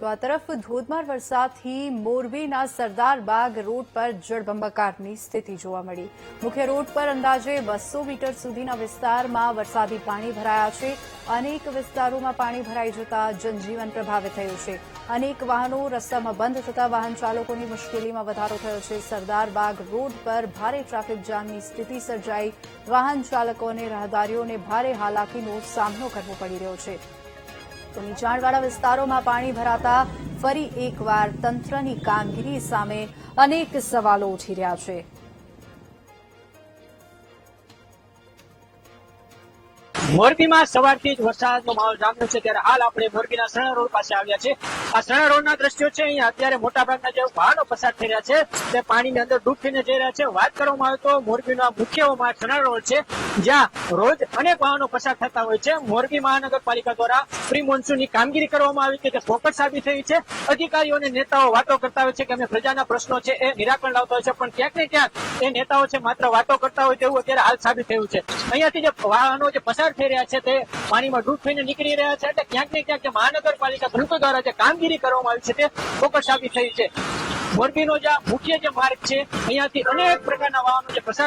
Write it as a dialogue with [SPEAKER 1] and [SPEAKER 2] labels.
[SPEAKER 1] તો આ તરફ ધોધમાર વરસાદથી મોરબીના સરદારબાગ રોડ પર જળબંબાકારની સ્થિતિ જોવા મળી। મુખ્ય રોડ પર અંદાજે 200 મીટર સુધીના વિસ્તારમાં વરસાદી પાણી ભરાયા છે। અનેક વિસ્તારોમાં પાણી ભરાઈ જતા જનજીવન પ્રભાવિત થયું છે। અનેક વાહનો રસ્તામાં બંધ થતા વાહન ચાલકોની મુશ્કેલીમાં વધારો થયો છે। સરદારબાગ રોડ પર ભારે ટ્રાફિક જામની સ્થિતિ સર્જાઈ। વાહન ચાલકો અને રાહદારીઓને ભારે હાલાકીનો સામનો કરવો પડી રહ્યો છે। તો નીચાણવાળા વિસ્તારોમાં પાણી ભરાતા ફરી એકવાર તંત્રની કામગીરી સામે અનેક સવાલો ઉઠી રહ્યા છે।
[SPEAKER 2] મોરબીમાં સવારથી જ વરસાદનો માહોલ જામ્યો છે ત્યારે હાલ આપણે મોરબીના સણા રોડ પાસે આવ્યા છે। આ સણા રોડના દ્રશ્યો છે। અહીંયા અત્યારે મોટાભાગના જે વાહનો પસાર થઈ રહ્યા છે તે પાણીની અંદર ડૂબીને જઈ રહ્યા છે। વાત કરવામાં આવે તો મોરબીના મુખ્ય સણા રોડ છે જ્યાં રોજ અનેક વાહનો પસાર થતા હોય છે। મોરબી મહાનગરપાલિકા દ્વારા પ્રી મોન્સૂનની કામગીરી કરવામાં આવી છે તે ફોકસ સાબિત થઈ છે। અધિકારીઓ અને નેતાઓ વાતો કરતા હોય છે કે અમે પ્રજાના પ્રશ્નો છે એ નિરાકરણ લાવતા હોય છે, પણ ક્યાંક ને ક્યાંક એ નેતાઓ છે માત્ર વાતો કરતા હોય તેવું અત્યારે હાલ સાબિત થયું છે। અહીંયાથી જે વાહનો જે પસાર થઈ રહ્યા છે તે પાણીમાં ડૂબ થઈને નીકળી રહ્યા છે એટલે ક્યાંક ને ક્યાંક મહાનગરપાલિકા તંત્ર દ્વારા જે કામગીરી કરવામાં આવી છે તે ફોકસ સાબિત થઈ છે। મોરબીનો જે મુખ્ય જે માર્ગ છે અહીંયાથી અનેક પ્રકારના વાહનો જે પસાર